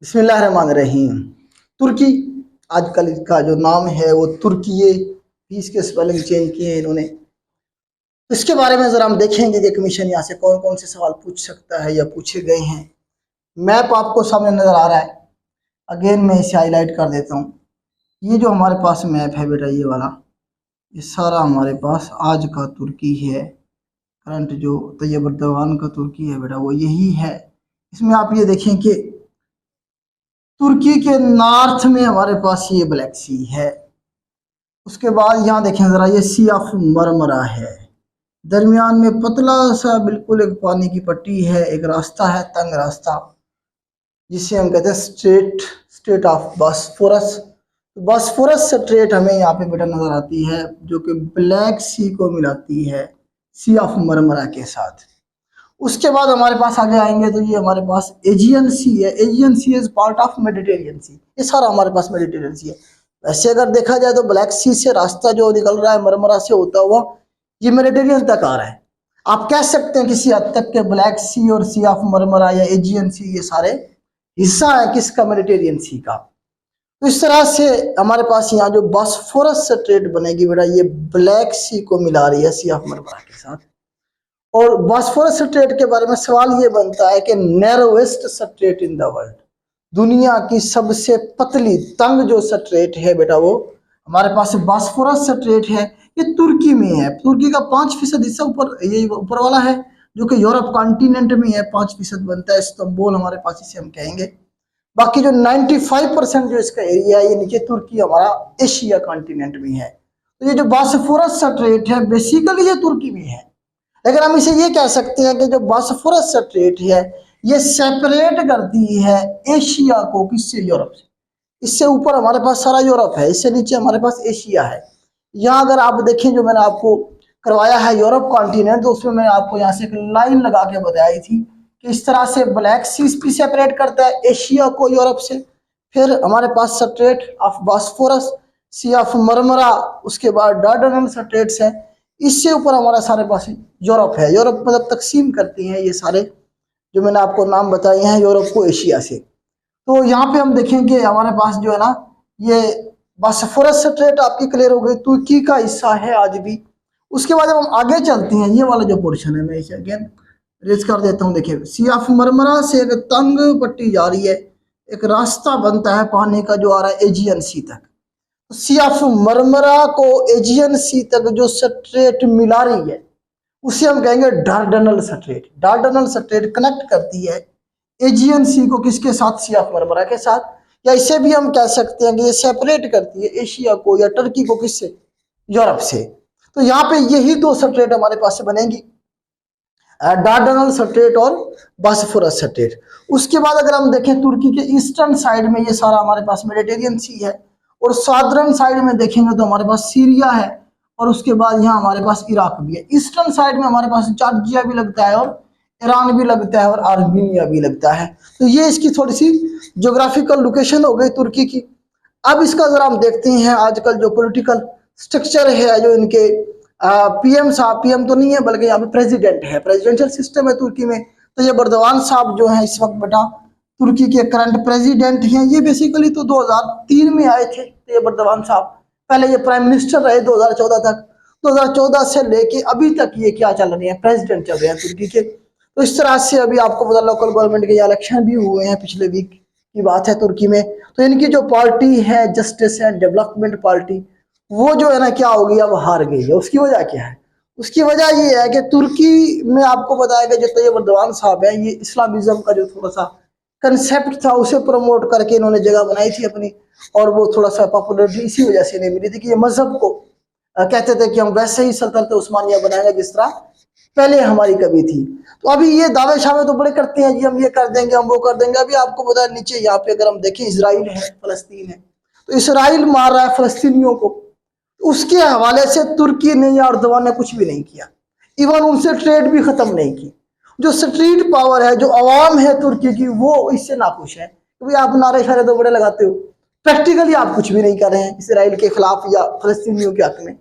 بسم اللہ الرحمن الرحیم۔ ترکی آج کل اس کا جو نام ہے وہ ترکیے، پیس کے سپیلنگ چینج کیے ہیں انہوں نے۔ اس کے بارے میں ذرا ہم دیکھیں گے کہ کمیشن یہاں سے کون کون سے سوال پوچھ سکتا ہے یا پوچھے گئے ہیں۔ میپ آپ کو سامنے نظر آ رہا ہے، اگین میں اسے ہائی لائٹ کر دیتا ہوں۔ یہ جو ہمارے پاس میپ ہے بیٹا، یہ والا، یہ سارا ہمارے پاس آج کا ترکی ہے۔ کرنٹ جو طیب اردوغان کا ترکی ہے بیٹا، وہ یہی ہے۔ اس میں آپ یہ دیکھیں کہ ترکی کے نارتھ میں ہمارے پاس یہ بلیک سی ہے، اس کے بعد یہاں دیکھیں ذرا، یہ سی آف مرمرا ہے، درمیان میں پتلا سا بالکل ایک پانی کی پٹی ہے، ایک راستہ ہے، تنگ راستہ، جسے ہم کہتے ہیں strait of Bosphorus. Bosphorus strait ہمیں یہاں پہ بیٹا نظر آتی ہے، جو کہ بلیک سی کو ملاتی ہے سی آف مرمرا کے ساتھ۔ اس کے بعد ہمارے پاس آگے آئیں گے تو یہ ہمارے پاس ایجین سی ہے۔ ایجین سی از پارٹ آف میڈیٹرینین سی، یہ سارا ہمارے پاس میڈیٹرینین سی ہے۔ ویسے اگر دیکھا جائے تو بلیک سی سے راستہ جو نکل رہا ہے مرمرا سے ہوتا ہوا، یہ میڈیٹرینین تک آ رہا ہے۔ آپ کہہ سکتے ہیں کسی حد تک کہ بلیک سی اور سی آف مرمرا یا ایجین سی یہ سارے حصہ ہے کس کا؟ میڈیٹرینین سی کا۔ تو اس طرح سے ہمارے پاس یہاں جو باسفورس اسٹریٹ بنے گی بیٹا، یہ بلیک سی کو ملا رہی ہے سی آف مرمرا کے ساتھ۔ اور باسفورس اسٹریٹ کے بارے میں سوال یہ بنتا ہے کہ نیرویسٹ اسٹریٹ ان دا ورلڈ، دنیا کی سب سے پتلی تنگ جو اسٹریٹ ہے بیٹا، وہ ہمارے پاس باسفورس اسٹریٹ ہے۔ یہ ترکی میں ہے، ترکی کا 5% حصہ یہ اوپر والا ہے، جو کہ یورپ کانٹیننٹ میں ہے، 5% بنتا ہے، استنبول ہمارے پاس اسے ہم کہیں گے۔ باقی جو 95% جو اس کا ایریا ہے، یہ نیچے ترکی ہمارا ایشیا کانٹیننٹ میں ہے۔ تو یہ جو باسفورس اسٹریٹ ہے بیسیکلی یہ ترکی میں ہے، لیکن ہم اسے یہ کہہ سکتے ہیں کہ جو باسفورس اسٹریٹ ہے یہ سیپریٹ کرتی ہے ایشیا کو کس سے؟ یورپ سے۔ اس سے اوپر ہمارے پاس سارا یورپ ہے، اس سے نیچے ہمارے پاس ایشیا ہے۔ یہاں اگر آپ دیکھیں جو میں نے آپ کو کروایا ہے یورپ کانٹیننٹ، تو اس میں نے آپ کو یہاں سے ایک لائن لگا کے بتائی تھی کہ اس طرح سے بلیک سی بھی سیپریٹ کرتا ہے ایشیا کو یورپ سے۔ پھر ہمارے پاس strait of Bosphorus, sea of Marmara, اس کے بعد ڈارڈنل اسٹریٹس ہیں، اس سے اوپر ہمارا سارے پاس یورپ ہے۔ یورپ مطلب تقسیم کرتی ہیں یہ سارے جو میں نے آپ کو نام بتائے ہیں یورپ کو ایشیا سے۔ تو یہاں پہ ہم دیکھیں کہ ہمارے پاس جو ہے نا، یہ باسفورس اسٹریٹ آپ کی کلیئر ہو گئی، ترکی کا حصہ ہے آج بھی۔ اس کے بعد جب ہم آگے چلتے ہیں، یہ والا جو پورشن ہے میں اسے اگین ریز کر دیتا ہوں۔ دیکھیں سی آف مرمرا سے ایک تنگ پٹی جا رہی ہے، ایک راستہ بنتا ہے پانی کا جو آ رہا ہے ایجین سی تک۔ سی آف مرمرا کو ایجین سی تک جو سٹریٹ ملا رہی ہے اسے ہم کہیں گے ڈارڈنل سٹریٹ۔ ڈارڈنل سٹریٹ کنیکٹ کرتی ہے ایجین سی کو کس کے ساتھ؟ سی آف مرمرا کے ساتھ۔ یا اسے بھی ہم کہہ سکتے ہیں کہ یہ سیپریٹ کرتی ہے ایشیا کو یا ٹرکی کو کس سے؟ یورپ سے۔ تو یہاں پہ یہی دو سٹریٹ ہمارے پاس سے بنیں گی، ڈارڈنل سٹریٹ اور باسفورس سٹریٹ۔ اس کے بعد اگر ہم دیکھیں ترکی کے ایسٹرن سائیڈ میں یہ سارا ہمارے پاس میڈیٹرینین سی ہے، اور سادرن سائیڈ میں دیکھیں گے تو ہمارے پاس سیریا ہے، اور اس کے بعد یہاں ہمارے پاس عراق بھی ہے۔ ایسٹرن سائیڈ میں ہمارے پاس جارجیا بھی لگتا ہے، اور ایران بھی لگتا ہے، اور آرمینیا بھی لگتا ہے۔ تو یہ اس کی تھوڑی سی جغرافیکل لوکیشن ہو گئی ترکی کی۔ اب اس کا ذرا ہم دیکھتے ہیں آج کل جو پولیٹیکل سٹرکچر ہے، جو ان کے پی ایم صاحب، پی ایم تو نہیں ہے بلکہ یہاں پہ پریزیڈنٹ ہے، پریزیڈنشل سسٹم ہے ترکی میں۔ تو یہ اردوغان صاحب جو ہیں اس وقت بیٹا ترکی کے کرنٹ پریزیڈنٹ ہیں۔ یہ بیسیکلی تو 2003 میں آئے تھے یہ اردوغان صاحب، پہلے یہ پرائم منسٹر رہے 2014 تک۔ 2014 سے لے کے ابھی تک یہ کیا چل رہے ہیں؟ پریزیڈنٹ چل رہے ہیں ترکی کے۔ تو اس طرح سے ابھی آپ کو پتا لوکل گورنمنٹ کے الیکشن بھی ہوئے ہیں، پچھلے ویک کی بات ہے ترکی میں۔ تو ان کی جو پارٹی ہے جسٹس اینڈ ڈیولپمنٹ پارٹی، وہ جو ہے نا کیا ہو گئی؟ اب ہار گئی ہے۔ اس کی وجہ کیا ہے؟ اس کی وجہ یہ ہے کہ ترکی میں آپ کو بتایا کہ جو طیب اردوغان صاحب ہیں، یہ اسلامزم کا جو تھوڑا سا کنسیپٹ تھا اسے پروموٹ کر کے انہوں نے جگہ بنائی تھی اپنی، اور وہ تھوڑا سا پاپولرٹی اسی وجہ سے نہیں ملی تھی کہ یہ مذہب کو کہتے تھے کہ ہم ویسے ہی سلطنت عثمانیہ بنائیں گے جس طرح پہلے ہماری کبھی تھی۔ تو ابھی یہ دعوے شاوے تو بڑے کرتے ہیں، جی ہم یہ کر دیں گے، ہم وہ کر دیں گے۔ ابھی آپ کو بتا نیچے یہاں پہ اگر ہم دیکھیں اسرائیل ہے، فلسطین ہے، تو اسرائیل مار رہا ہے فلسطینیوں کو، اس کے حوالے سے ترکی نے یا اردوغان نے کچھ بھی نہیں کیا، ایون ان سے ٹریڈ بھی ختم نہیں کی۔ جو سٹریٹ پاور ہے، جو عوام ہے ترکی کی، وہ اس سے ناخوش ہے، کیونکہ آپ نعرے شعرے تو بڑے لگاتے ہو، پریکٹیکلی آپ کچھ بھی نہیں کر رہے ہیں اسرائیل کے خلاف یا فلسطینیوں کے حق میں۔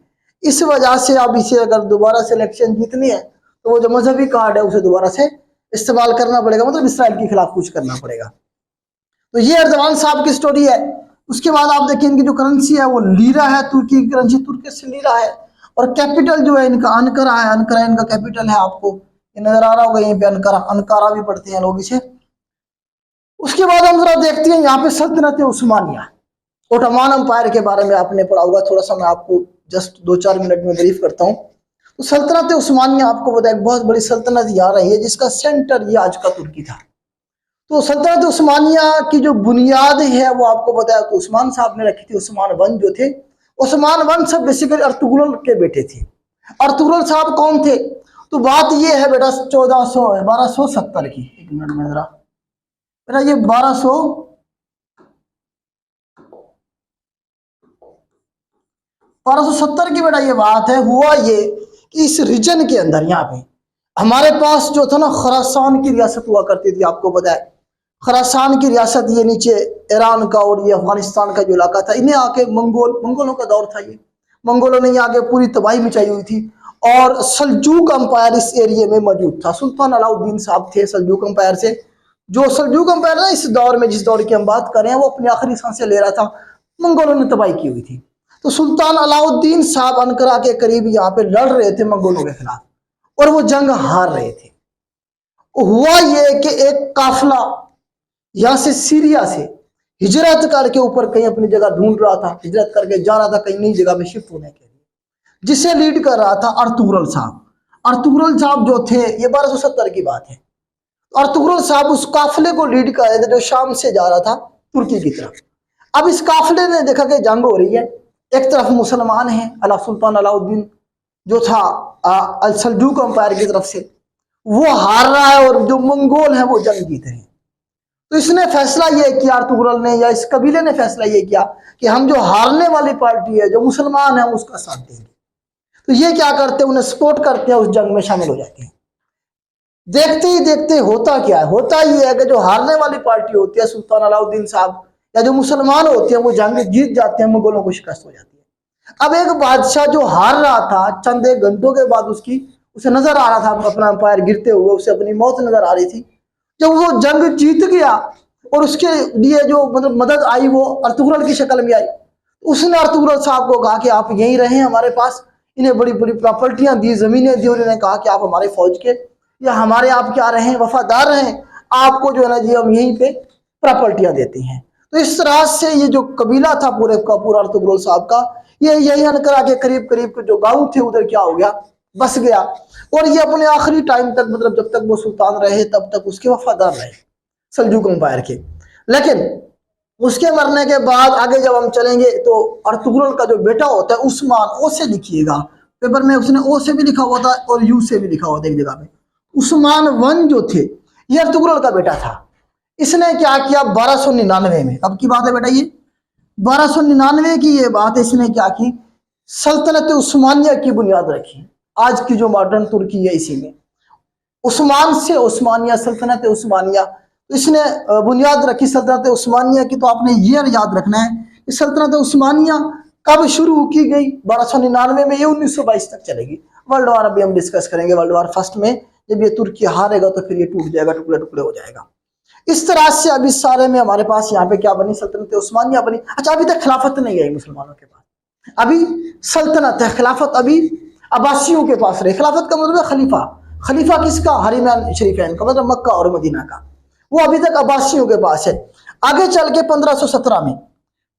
اس وجہ سے اب اسے اگر دوبارہ سے الیکشن جیتنی ہے تو وہ جو مذہبی کارڈ ہے اسے دوبارہ سے استعمال کرنا پڑے گا، مطلب اسرائیل کے خلاف کچھ کرنا پڑے گا۔ تو یہ اردوان صاحب کی سٹوری ہے. اس کے بعد آپ دیکھیں ان کی جو کرنسی ہے وہ لیرا ہے، ترکی کی کرنسی ترکی سے لیرا ہے. اور کیپٹل جو ہے ان کا انکرا ہے، انکرا ان کا کیپٹل ہے. آپ کو یہ نظر آ رہا ہوگا یہیں پہ انکرا، انکارا بھی پڑھتے ہیں لوگ اسے. اس کے بعد ہم ذرا دیکھتے ہیں یہاں پہ سلطنت عثمانیہ، اوٹومان امپائر کے بارے میں آپ نے پڑھا ہوگا. تھوڑا سا میں آپ کو جسٹ 2-4 منٹ میں بریف کرتا ہوں. تو سلطنت عثمانیہ آپ کو بتایا ایک بہت بڑی سلطنت یہاں رہی ہے جس کا سینٹر یہ آج کا ترکی تھا. تو سلطنت عثمانیہ کی جو بنیاد ہے وہ آپ کو بتایا تو عثمان صاحب نے رکھی تھی. عثمان ون جو تھے، عثمان ون سب بیسیکلی ارطغرل کے بیٹے تھے. ارطغرل صاحب کون تھے؟ تو بات یہ ہے بیٹا 1270 کی. ایک منٹ میں ذرا بیٹا یہ 1270 کی بیٹا یہ بات ہے. ہوا یہ کہ اس ریجن کے اندر یہاں پہ ہمارے پاس جو تھا نا خراسان کی ریاست ہوا کرتی تھی. آپ کو بتایا خراسان کی ریاست یہ نیچے ایران کا اور یہ افغانستان کا جو علاقہ تھا، انہیں آ کے منگولوں کا دور تھا. یہ منگولوں نے یہ آگے پوری تباہی مچائی ہوئی تھی. اور سلجوق امپائر اس ایریے میں موجود تھا. سلطان علاؤ الدین صاحب تھے سلجوق امپائر سے. جو سلجوق امپائر نا اس دور میں جس دور کی ہم بات کر رہے ہیں وہ اپنی آخری سانسیں لے رہا تھا، منگولوں نے تباہی کی ہوئی تھی. تو سلطان علاؤ الدین صاحب انقرہ کے قریب یہاں پہ لڑ رہے تھے منگولوں کے خلاف، اور وہ جنگ ہار رہے تھے. ہوا یہ کہ ایک قافلہ یہاں سے سیریا سے ہجرت کر کے اوپر کہیں اپنی جگہ ڈھونڈ رہا تھا، ہجرت کر کے جا رہا تھا کہیں نئی جگہ میں شفٹ ہونے کے لیے، جسے لیڈ کر رہا تھا ارطغرل صاحب. ارطغرل صاحب جو تھے یہ 1270 کی بات ہے. ارطغرل صاحب اس قافلے کو لیڈ کر رہے تھے جو شام سے جا رہا تھا ترکی کی طرف. اب اس قافلے نے دیکھا کہ جنگ ہو رہی ہے، ایک طرف مسلمان ہیں سلطان علاؤ الدین جو تھا سلجوق امپائر کی طرف سے وہ ہار رہا ہے، اور جو منگول ہیں وہ جنگ جیت رہے ہیں. تو اس نے فیصلہ یہ کیا، ارطغرل نے یا اس قبیلے نے فیصلہ یہ کیا کہ ہم جو ہارنے والی پارٹی ہے جو مسلمان ہیں اس کا ساتھ دیں گے. تو یہ کیا کرتے ہیں، انہیں سپورٹ کرتے ہیں، اس جنگ میں شامل ہو جاتے ہیں. دیکھتے ہی دیکھتے ہوتا کیا ہے، ہوتا یہ ہے کہ جو ہارنے والی پارٹی ہوتی ہے سلطان علاؤ الدین صاحب یا جو مسلمان ہوتے ہیں وہ جنگ جیت جاتے ہیں، مغولوں کو شکست ہو جاتی ہے. اب ایک بادشاہ جو ہار رہا تھا چند ایک گھنٹوں کے بعد اسے نظر آ رہا تھا اپنا امپائر گرتے ہوئے، اسے اپنی موت نظر آ رہی تھی. جب وہ جنگ جیت گیا اور اس کے لیے جو مدد آئی وہ ارطغرل کی شکل میں آئی، اس نے ارطغرل صاحب کو کہا کہ آپ یہیں رہیں ہمارے پاس. انہیں بڑی بڑی پراپرٹیاں دی، زمینیں دی، اور انہیں کہا کہ آپ ہمارے فوج کے یا ہمارے آپ کیا رہیں، وفادار رہیں، آپ کو جو ہے نا جی ہم یہیں پہ پراپرٹیاں دیتے ہیں. تو اس طرح سے یہ جو قبیلہ تھا پورے کا پورا ارطغرل صاحب کا، یہ یہی انقرہ کے قریب قریب جو گاؤں تھے ادھر کیا ہو گیا، بس گیا. اور یہ اپنے آخری ٹائم تک مطلب جب تک وہ سلطان رہے تب تک اس کے وفادار رہے سلجوق امپائر کے. لیکن اس کے مرنے کے بعد آگے جب ہم چلیں گے تو ارطغرل کا جو بیٹا ہوتا ہے عثمان، او سے لکھیے گا پیپر میں، اس نے او سے بھی لکھا ہوا تھا اور یو سے بھی لکھا ہوا تھا ایک جگہ پہ. عثمان ون جو تھے یہ ارطغرل کا بیٹا تھا. اس نے کیا کیا 1299 میں، اب کی بات ہے بیٹا یہ 1299 کی یہ بات ہے، اس نے کیا کی، سلطنت عثمانیہ کی بنیاد رکھی. آج کی جو ماڈرن ترکی ہے اسی میں عثمان سے عثمانیہ، سلطنت عثمانیہ. اس نے بنیاد رکھی سلطنت عثمانیہ کی. تو آپ نے یہ یاد رکھنا ہے کہ سلطنت عثمانیہ کب شروع کی گئی، 1299 میں، یہ 1922 تک چلے گی. ورلڈ وار ابھی ہم ڈسکس کریں گے، ورلڈ وار فرسٹ میں جب یہ ترکی ہارے گا تو پھر یہ ٹوٹ جائے گا، ٹکڑے ٹکڑے ہو جائے گا. اس طرح سے ابھی سارے میں ہمارے پاس یہاں پہ کیا بنی، سلطنت عثمانیہ بنی. اچھا ابھی تک خلافت نہیں آئی مسلمانوں کے پاس، ابھی سلطنت ہے، خلافت ابھی عباسیوں کے پاس رہے. خلافت کا مطلب ہے خلیفہ. خلیفہ کس کا؟ حرمین شریفین کا، مطلب مکہ اور مدینہ کا. وہ ابھی تک عباسیوں کے پاس ہے. آگے چل کے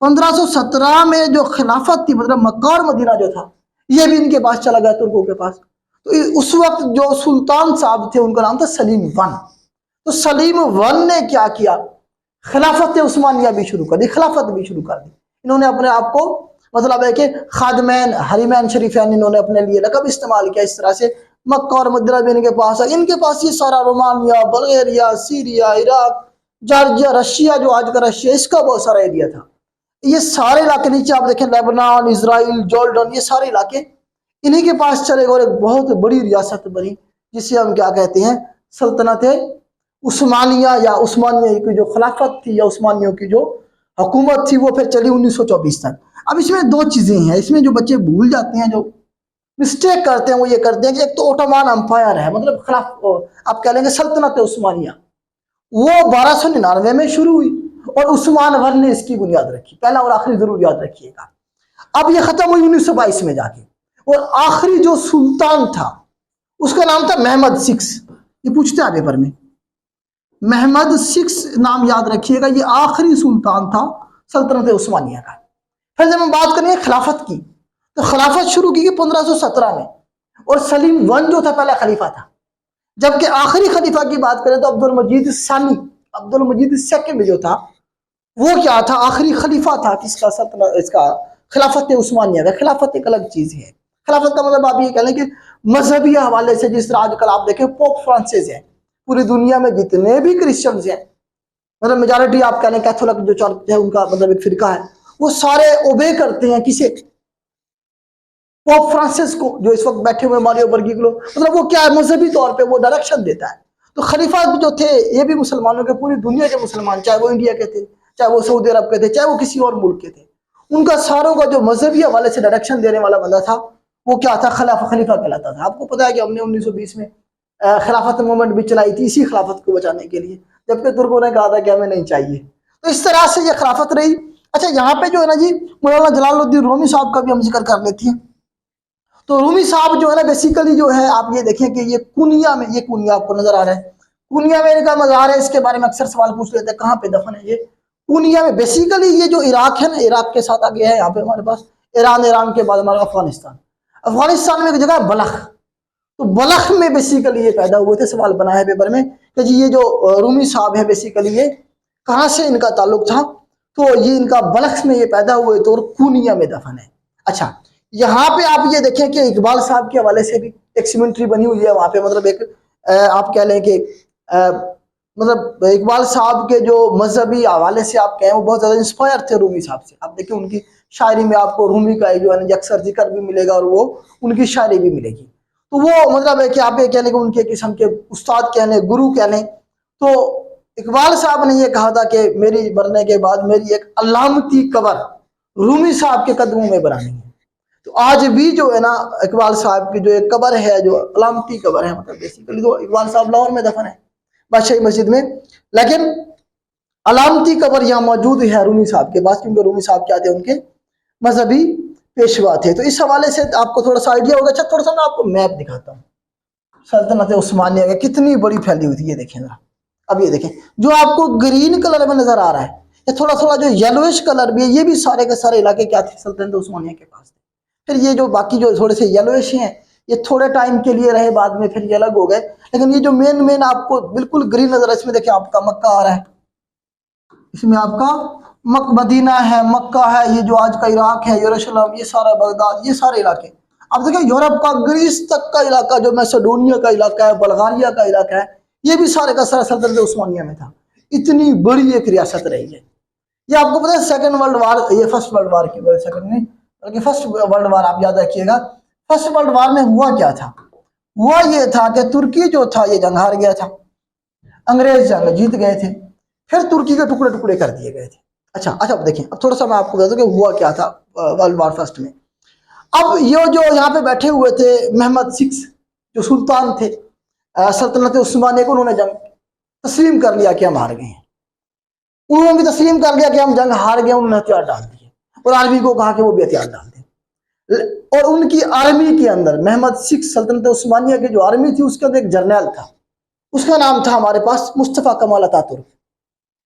1517 میں جو خلافت تھی، مطلب مکہ اور مدینہ جو تھا یہ بھی ان کے پاس چلا گیا، ترکوں کے پاس. تو اس وقت جو سلطان صاحب تھے ان کا نام تھا سلیم ون. تو سلیم ون نے کیا کیا، خلافت عثمانیہ بھی شروع کر دی، خلافت بھی شروع کر دی. انہوں نے اپنے آپ کو مطلب ہے کہ خادمین حرمین شریفین انہوں نے اپنے لیے لقب استعمال کیا. اس طرح سے مکہ اور مدینہ بھی ان کے پاس ہے. ان کے پاس یہ سارا Romania, Bulgaria, Syria, Iraq, Georgia, Russia جو آج کا رشیا، اس کا بہت سارا ایریا تھا. یہ سارے علاقے نیچے آپ دیکھیں لیبنان، اسرائیل، جارڈن، یہ سارے علاقے انہی کے پاس چلے گئے اور ایک بہت بڑی ریاست بنی جسے ہم کیا کہتے ہیں، سلطنت عثمانیہ یا عثمانیہ کی جو خلافت تھی یا عثمانیوں کی جو حکومت تھی وہ پھر چلی 1924 تک. اب اس میں دو چیزیں ہیں، اس میں جو بچے بھول جاتے ہیں، جو مسٹیک کرتے ہیں وہ یہ کرتے ہیں کہ ایک تو اوٹومان امپائر ہے، مطلب آپ کہہ لیں گے سلطنت عثمانیہ، وہ 1299 میں شروع ہوئی اور عثمان غر نے اس کی بنیاد رکھی. پہلا اور آخری ضرور یاد رکھیے گا. اب یہ ختم ہوئی 1922 میں جا کے, اور آخری جو سلطان تھا اس کا نام تھا محمد سکس. یہ پوچھتے ہیں پیپر میں, محمد سکس نام یاد رکھیے گا. یہ آخری سلطان تھا سلطنت عثمانیہ کا. پھر جب ہم بات کریں خلافت کی, تو خلافت شروع کی 1517 میں, اور سلیم ون جو تھا پہلا خلیفہ تھا. جبکہ آخری خلیفہ کی بات کریں تو عبد المجید الثانی, عبد المجید السیکنڈ جو تھا وہ کیا تھا, آخری خلیفہ تھا کس کا, سلطنت اس کا خلافت عثمانیہ کا. خلافت ایک الگ چیز ہے. خلافت کا مطلب آپ یہ کہہ لیں کہ مذہبی حوالے سے, جس طرح آج کل آپ دیکھیں پوپ فرانسس ہیں, پوری دنیا میں جتنے بھی کرسچنز ہیں, مطلب میجارٹی آپ کہہ لیں کیتھولک جو چرچ ہے ان کا مطلب ایک فرقہ ہے, وہ سارے اوبے کرتے ہیں کسے, پوپ فرانسس کو, جو اس وقت بیٹھے ہوئے ماریو برگیگلو. مطلب وہ کیا ہے, مذہبی طور پہ وہ ڈائریکشن دیتا ہے. تو خلیفہ جو تھے یہ بھی مسلمانوں کے, پوری دنیا کے مسلمان, چاہے وہ انڈیا کے تھے, چاہے وہ سعودی عرب کے تھے, چاہے وہ کسی اور ملک کے تھے, ان کا ساروں کا جو مذہبی حوالے سے ڈائریکشن دینے والا بندہ تھا وہ کیا تھا, خلیفہ کہلاتا تھا. آپ کو پتا ہے کہ ہم نے 1920 میں خلافت موومنٹ بھی چلائی تھی اسی خلافت کو بچانے کے لیے, جبکہ ترکوں نے کہا تھا کہ ہمیں نہیں چاہیے. تو اس طرح سے یہ خلافت رہی. اچھا, یہاں پہ جو ہے نا جی مولانا جلال الدین رومی صاحب کا بھی ہم ذکر کر لیتے ہیں. تو رومی صاحب جو ہے نا بیسیکلی جو ہے, آپ یہ دیکھیں کہ یہ کونیا میں, یہ کونیا آپ کو نظر آ رہا ہے, کونیا میں ان کا مزار ہے. اس کے بارے میں اکثر سوال پوچھ لیتے ہیں کہاں پہ دفن ہے. یہ کونیا میں. بیسیکلی یہ جو عراق ہے نا, عراق کے ساتھ آگے ہے یہاں پہ ہمارے پاس ایران, ایران کے بعد ہمارا افغانستان. افغانستان میں ایک جگہ بلخ, تو بلخ میں بیسیکلی یہ پیدا ہوئے تھے. سوال بنا ہے پیپر میں کہ جی یہ جو رومی صاحب ہے بیسیکلی یہ کہاں سے ان کا تعلق تھا, تو یہ ان کا بلخ میں یہ پیدا ہوئے تو, اور کونیا میں دفن ہے. اچھا, یہاں پہ آپ یہ دیکھیں کہ اقبال صاحب کے حوالے سے بھی ایک سیمنٹری بنی ہوئی ہے وہاں پہ. مطلب ایک آپ کہہ لیں کہ مطلب اقبال صاحب کے جو مذہبی حوالے سے آپ کہیں وہ بہت زیادہ انسپائر تھے رومی صاحب سے. آپ دیکھیں ان کی شاعری میں آپ کو رومی کا جو ہے اکثر ذکر بھی ملے گا, اور وہ ان کی شاعری بھی ملے گی. تو وہ مطلب ہے کہ آپ یہ کہہ لیں کہ ان کے قسم کے استاد کہہ لیں, گرو کہہ لیں. تو اقبال صاحب نے یہ کہا تھا کہ میری مرنے کے بعد میری ایک علامتی قبر رومی صاحب کے قدموں میں بنانی ہے. تو آج بھی جو ہے نا اقبال صاحب کی جو ایک قبر ہے, جو علامتی قبر ہے, مطلب بیسیکلی تو اقبال صاحب لاہور میں دفن ہے بادشاہی مسجد میں, لیکن علامتی قبر یہاں موجود ہے رومی صاحب کے پاس, کیونکہ رومی صاحب کیا تھے, ان کے مذہبی پیشوا تھے. تو اس حوالے سے آپ کو تھوڑا سا آئیڈیا ہوگا. اچھا, تھوڑا سا میں آپ کو میپ دکھاتا ہوں سلطنت عثمانیہ کا, کتنی بڑی پھیلی ہوئی تھی. یہ دیکھیں ذرا, اب یہ دیکھیں جو آپ کو گرین کلر میں نظر آ رہا ہے, یہ تھوڑا تھوڑا جو یلوش کلر بھی ہے, یہ بھی سارے کے سارے علاقے کیا تھے, سلطنت عثمانیہ کے پاس تھے. پھر یہ جو باقی جو تھوڑے سے یلوش ہیں یہ تھوڑے ٹائم کے لیے رہے, بعد میں پھر یہ الگ ہو گئے. لیکن یہ جو مین آپ کو بالکل گرین نظر ہے, اس میں دیکھیں آپ کا مکہ آ رہا ہے, اس میں آپ کا مدینہ ہے, مکہ ہے, یہ جو آج کا عراق ہے, یروشلم, یہ سارا بغداد, یہ سارے علاقے. اب دیکھیں یورپ کا گریس تک کا علاقہ, جو میسیڈونیا کا علاقہ ہے, بلغاریہ کا علاقہ ہے, یہ بھی سارے کا سارا سلطنت عثمانیہ میں تھا. اتنی بڑی ایک ریاست رہی ہے. یہ آپ کو پتا ہے سیکنڈ ورلڈ وار, یہ فرسٹ ورلڈ وار کی سیکنڈ نہیں بلکہ فرسٹ ورلڈ وار, آپ یاد رکھیے گا فرسٹ ورلڈ وار میں ہوا کیا تھا. ہوا یہ تھا کہ ترکی جو تھا یہ جنگ ہار گیا تھا, انگریز جنگ جیت گئے تھے, پھر ترکی کے ٹکڑے ٹکڑے کر دیے گئے تھے. اچھا اب دیکھیں, اب تھوڑا سا میں آپ کو بتا دوں کہ ہوا کیا تھا ورلڈ وار فرسٹ میں. اب یہ جو یہاں پہ بیٹھے ہوئے تھے محمد سکس جو سلطان تھے سلطنت عثمانیہ کو, انہوں نے جنگ تسلیم کر لیا کہ ہم ہار گئے ہیں. انہوں نے بھی تسلیم کر لیا کہ ہم جنگ ہار گئے, انہوں نے ہتھیار ڈال دیے, اور آرمی کو کہا کہ وہ بھی ہتھیار ڈال دیں. اور ان کی آرمی کے اندر محمد سکس سلطنت عثمانیہ کی جو آرمی تھی اس کے اندر ایک جرنیل تھا, اس کا نام تھا ہمارے پاس مصطفیٰ کمال اتا ترک.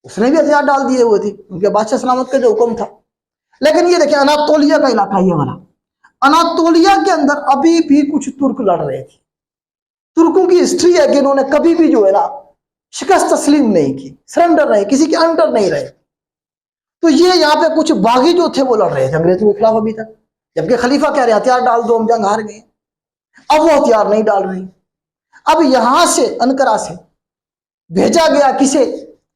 اس نے بھی ہتھیار ڈال دیے ہوئے تھے, ان کے بادشاہ سلامت کا جو حکم تھا. لیکن یہ دیکھیں اناطولیہ کا علاقہ, یہ والا اناطولیہ کے اندر ابھی بھی کچھ ترک لڑ رہے تھے. ترکوں کی ہسٹری ہے کہ انہوں نے کبھی بھی جو ہے نا شکست تسلیم نہیں کی, سرنڈر نہیں, کسی کے انڈر نہیں رہے. تو یہ یہاں پہ کچھ باغی جو تھے وہ لڑ رہے تھے انگریزوں کے خلاف ابھی تک, جبکہ خلیفہ کہہ رہے ہیں ہتھیار ڈال دو, ہم جنگ ہار گئے. اب وہ ہتھیار نہیں ڈال رہی. اب یہاں سے انقرہ سے بھیجا گیا کسے,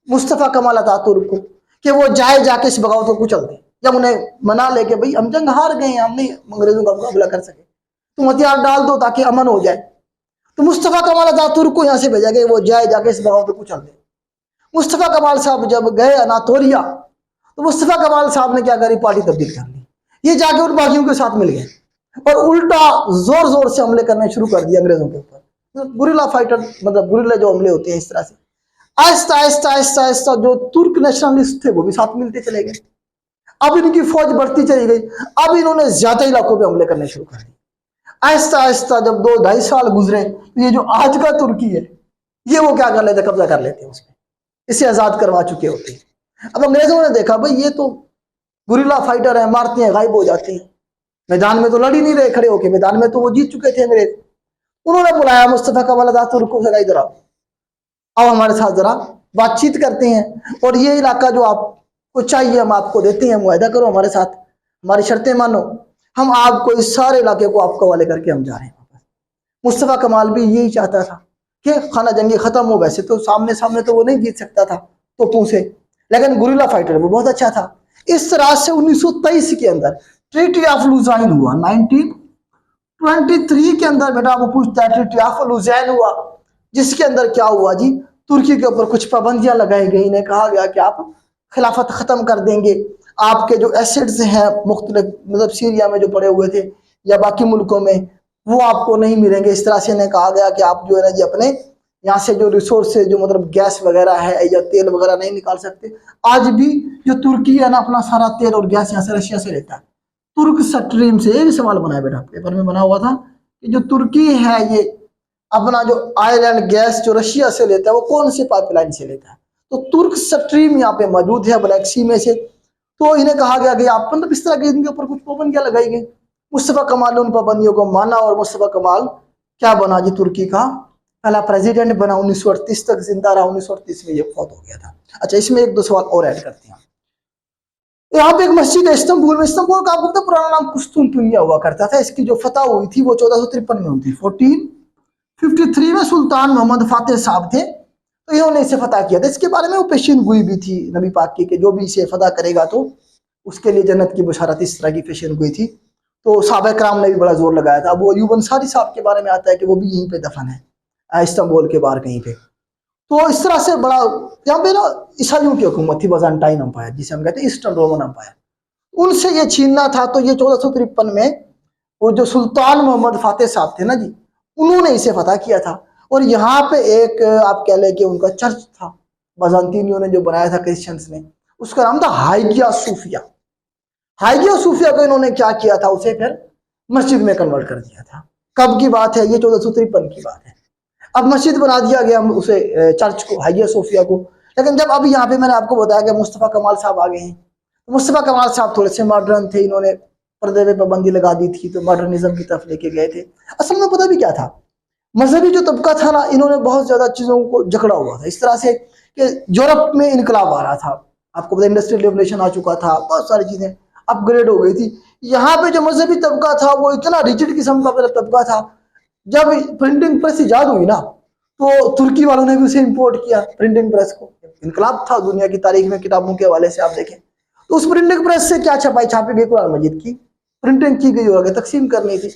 مصطفیٰ کمال اتا ترک کو, کہ وہ جائے جا کے اس بغاوت کو کچل دے. جب انہیں منا لے کے بھائی ہم جنگ ہار گئے ہیں, ہم نہیں انگریزوں کا مقابلہ کر سکے, تم ہتھیار ڈال دو تاکہ امن ہو جائے. تو مصطفیٰ کمال اتا ترک کو یہاں سے بھیجا گیا وہ جائے جا کے اس بغاوت کو کچل دے. مصطفیٰ کمال صاحب جب گئے اناطولیہ, تو مصطفیٰ کمال صاحب نے کیا کری, پارٹی تبدیل کر لی. یہ جا کے ان باغیوں کے ساتھ مل گئے اور الٹا زور زور سے حملے کرنے شروع کر دیے انگریزوں کے اوپر. گوریلا فائٹر, مطلب گوریلا جو حملے ہوتے ہیں اس طرح سے. آہستہ آہستہ آہستہ آہستہ جو ترک نیشنلسٹ تھے وہ بھی ساتھ ملتے چلے گئے. اب ان کی فوج بڑھتی چلی گئی. اب انہوں نے زیادہ علاقوں پہ حملے کرنے شروع کر دیے. آہستہ آہستہ جب 2-2.5 سال گزرے تو یہ جو آج کا ترکی ہے یہ وہ کیا کر لیتے, قبضہ کر لیتے ہیں اس پہ, اسے آزاد کروا چکے ہوتے ہیں. اب انگریزوں نے دیکھا بھائی یہ تو گوریلا فائٹر ہیں, مارتے ہیں غائب ہو جاتے ہیں, میدان میں تو لڑ ہی نہیں رہے کھڑے ہو کے, میدان میں تو وہ جیت چکے تھے انگریز. انہوں نے بلایا مصطفیٰ کمال آزاد ترکوں سے, ادھر آؤ ہمارے ساتھ ذرا بات چیت کرتے ہیں, اور یہ علاقہ جو آپ کو چاہیے ہم آپ کو دیتے ہیں, معاہدہ کرو ہمارے ساتھ, ہماری شرطیں مانو, ہم آپ کو اس سارے علاقے کو آپ کو حوالے کر کے ہم جا رہے ہیں. مصطفیٰ کمال بھی یہی چاہتا تھا کہ خانہ جنگی ختم ہو. ویسے تو سامنے تو وہ نہیں جیت سکتا تھا توپوں سے, لیکن گوریلا فائٹر وہ بہت اچھا تھا. اس طرح سے 1923 کے اندر ٹریٹی آف لوزائن ہوا. 1923 کے اندر بیٹا وہ پوچھتا ہے ٹریٹی آف لوزائن ہوا, جس کے اندر کیا ہوا جی, ترکی کے اوپر کچھ پابندیاں لگائی گئی. انہیں کہا گیا کہ آپ خلافت ختم کر دیں گے, آپ کے جو ایسڈز ہیں مختلف مطلب سیریا میں جو پڑے ہوئے تھے یا باقی ملکوں میں وہ آپ کو نہیں ملیں گے. اس طرح سے انہیں کہا گیا کہ آپ جو ہے نا جی اپنے یہاں سے جو ریسورسز جو مطلب گیس وغیرہ ہے یا تیل وغیرہ نہیں نکال سکتے. آج بھی جو ترکی ہے نا اپنا سارا تیل اور گیس یہاں سے رشیا سے لیتا ہے. ترک سٹریم سے یہ بھی سوال بنا ہے بیٹا, پیپر میں بنا ہوا تھا کہ جو ترکی ہے یہ اپنا جو آئل اینڈ گیس جو رشیا سے لیتا ہے وہ کون سے پائپ لائن سے لیتا ہے. تو ترک سٹریم یہاں پہ موجود ہے بلیک سی میں سے. تو انہیں کہا گیا کہ آپ مطلب اس طرح کے ان کے اوپر کچھ پابندیاں لگائی گئی. مصطفیٰ کمال نے ان پابندیوں کو مانا اور مصطفیٰ کمال کیا بنا جی, ترکی کا پہلا پریزیڈنٹ بنا. 1938 تک زندہ رہا, 1938 میں یہ فوت ہو گیا تھا. اچھا اس میں 1-2 سوال اور ایڈ کرتے ہیں. یہاں پہ ایک مسجد ہے استنبول میں, استنبول کا آپ کو پرانا نام قسطنطنیہ ہوا کرتا تھا. اس کی جو فتح ہوئی تھی وہ 1453 میں ہوئی تھی. 1453 میں سلطان محمد فاتح صاحب تھے تو انہوں نے اسے فتح کیا تھا. اس کے بارے میں وہ پیشین گوئی بھی تھی نبی پاک کی کہ جو بھی اسے فتح کرے گا تو اس کے لیے جنت کی بشارت, اس طرح کی پیشین گوئی تھی. تو صحابہ کرام نے بھی بڑا زور لگایا تھا. ابو ایوب انصاری صاحب کے بارے میں آتا ہے کہ وہ بھی یہیں پہ دفن ہے استنبول کے باہر کہیں پہ. تو اس طرح سے بڑا یہاں پہ نا عیسائیوں کی حکومت تھی, بازنٹائن امپائر جسے ہم کہتے ہیں ایسٹرن رومن امپائر. ان سے یہ چھیننا تھا. تو یہ 1453 میں وہ جو سلطان محمد فاتح صاحب تھے نا جی, انہوں نے اسے فتح کیا تھا. اور یہاں پہ ایک آپ کہہ لیں کہ ان کا چرچ تھا, بازنطینیوں نے جو بنایا تھا کرسچنز نے, اس کا نام تھا ہائیگیا صوفیہ. ہائیگیا صوفیہ کو انہوں نے کیا کیا تھا, اسے پھر مسجد میں کنورٹ کر دیا تھا. کب کی بات ہے, یہ 1453 کی بات ہے. اب مسجد بنا دیا گیا اسے چرچ کو, ہائیگیا صوفیہ کو. لیکن جب اب یہاں پہ میں نے آپ کو بتایا کہ مصطفیٰ کمال صاحب آ گئے ہیں, مصطفیٰ کمال صاحب تھوڑے سے ماڈرن تھے, انہوں نے پردے پہ پابندی لگا دی تھی تو ماڈرنزم کی طرف لے کے گئے تھے. اصل میں پتہ بھی کیا تھا, مذہبی جو طبقہ تھا نا انہوں نے بہت زیادہ چیزوں کو جکڑا ہوا تھا. اس طرح سے کہ یورپ میں انقلاب آ رہا تھا, آپ کو پتہ انڈسٹریل ریولوشن آ چکا تھا, بہت ساری چیزیں اپ گریڈ ہو گئی تھی. یہاں پہ جو مذہبی طبقہ تھا وہ اتنا ریجڈ قسم کا طبقہ تھا. جب پرنٹنگ پریس ایجاد ہوئی نا تو ترکی والوں نے بھی اسے امپورٹ کیا پرنٹنگ پریس کو. انقلاب تھا دنیا کی تاریخ میں کتابوں کے حوالے سے آپ دیکھیں تو اس پرنٹنگ پریس سے کیا چھاپی گئی, قرآن مجید کی پرنٹنگ کی گئی, اور تقسیم کرنی تھی.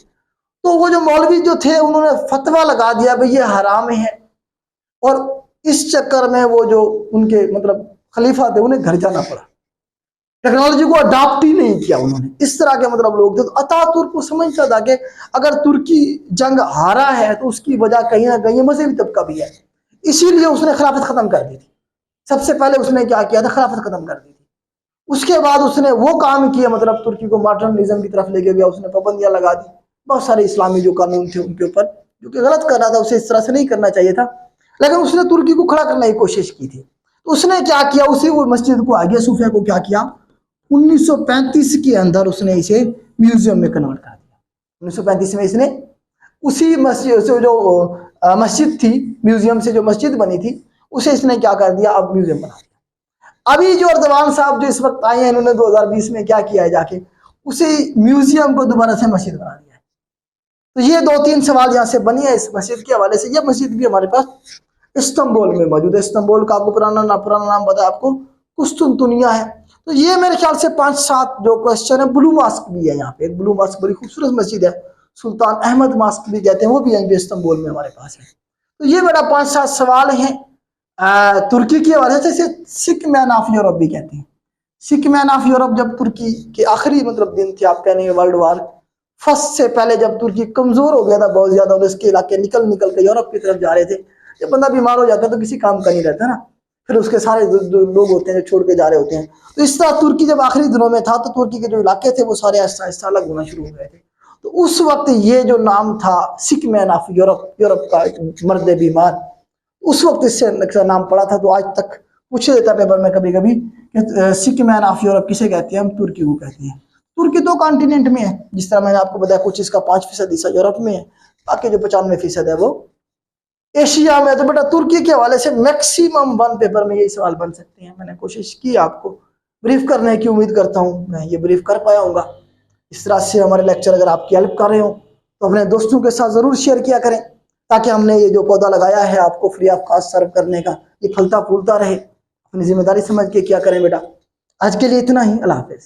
تو وہ جو مولوی جو تھے انہوں نے فتویٰ لگا دیا بھئی یہ حرام ہے, اور اس چکر میں وہ جو ان کے مطلب خلیفہ تھے انہیں گھر جانا پڑا. ٹیکنالوجی کو اڈاپٹ ہی نہیں کیا انہوں نے. اس طرح کے مطلب لوگ تھے. تو اتا ترک کو سمجھتا تھا کہ اگر ترکی جنگ ہارا ہے تو اس کی وجہ کہیں نہ کہیں مذہبی طبقہ بھی ہے, اسی لیے اس نے خلافت ختم کر دی تھی. سب سے پہلے اس نے کیا کیا تھا, خلافت ختم کر دی تھی. اس کے بعد اس نے وہ کام کیا مطلب ترکی کو ماڈرنزم کی طرف لے کے گیا, اس نے پابندیاں لگا دی. بہت سارے اسلامی جو قانون تھے ان کے اوپر جو کہ غلط کر رہا تھا, اسے اس طرح سے نہیں کرنا چاہیے تھا, لیکن اس نے ترکی کو کھڑا کرنے کی کوشش کی تھی. تو اس نے کیا کیا, اسی وہ مسجد کو ہائیگیا صوفیہ کو کیا کیا 1935 کے اندر اس نے اسے میوزیم میں کنورٹ کر دیا. 1935 میں اس نے اسی مسجد سے جو مسجد تھی, میوزیم سے جو مسجد بنی تھی, اسے اس نے کیا کر دیا, اب میوزیم بنا دیا. ابھی جو اردوان صاحب جو اس وقت آئے ہیں انہوں نے 2020 میں کیا کیا ہے, جا کے اسی میوزیم کو دوبارہ سے مسجد بنا دیا ہے. تو یہ 2-3 سوال یہاں سے بنی ہے اس مسجد کے حوالے سے. یہ مسجد بھی ہمارے پاس استنبول میں موجود ہے. استنبول کا آپ کو پرانا نام بتا, آپ کو قسطنطنیہ ہے. تو یہ میرے خیال سے 5-7 جو کوشچن ہے. بلو ماسک بھی ہے یہاں پہ, ایک بلو ماسک بڑی خوبصورت مسجد ہے, سلطان احمد ماسک بھی کہتے ہیں, وہ بھی یہیں پہ استنبول میں ہمارے پاس ہے. تو یہ میرا 5-7 سوال ہیں ترکی کے حوالے سے. سکھ مین آف یورپ بھی کہتے ہیں. سکھ مین آف یورپ جب ترکی کے آخری مطلب دن تھے, آپ کہنے ورلڈ وار فرسٹ سے پہلے, جب ترکی کمزور ہو گیا تھا بہت زیادہ اور اس کے علاقے نکل کے یورپ کی طرف جا رہے تھے. جب بندہ بیمار ہو جاتا ہے تو کسی کام کا نہیں رہتا نا, پھر اس کے سارے جو لوگ ہوتے ہیں جو چھوڑ کے جا رہے ہوتے ہیں. تو اس طرح ترکی جب آخری دنوں میں تھا تو ترکی کے جو علاقے تھے وہ سارے آہستہ آہستہ الگ ہونا شروع ہو گئے تھے. تو اس وقت یہ جو نام تھا سک مین آف یورپ کا ایک مرد بیمار، اس وقت اس سے نام پڑا تھا. تو آج تک پوچھ دیتا پیپر میں کبھی کبھی کہ سک مین آف یورپ کسے کہتے ہیں؟ ہم ترکی کو کہتے ہیں. ترکی تو کانٹیننٹ میں ہے، جس طرح میں نے آپ کو بتایا کچھ اس کا 5% حصہ یورپ میں ہے، باقی جو 95% ہے وہ ایشیا میں. تو بیٹا ترکی کے حوالے سے میکسیمم 1 پیپر میں یہی سوال بن سکتے ہیں. میں نے کوشش کی آپ کو بریف کرنے کی، امید کرتا ہوں میں یہ بریف کر پایا ہوں گا. اس طرح سے ہمارے لیکچر اگر آپ کی ہیلپ کر رہے ہوں تو اپنے دوستوں کے ساتھ ضرور شیئر کیا کریں، تاکہ ہم نے یہ جو پودا لگایا ہے آپ کو فری آف کاسٹ سرو کرنے کا، یہ پھلتا پھولتا رہے. اپنی ذمہ داری سمجھ کے کیا کریں بیٹا. آج کے لیے اتنا ہی. اللہ حافظ.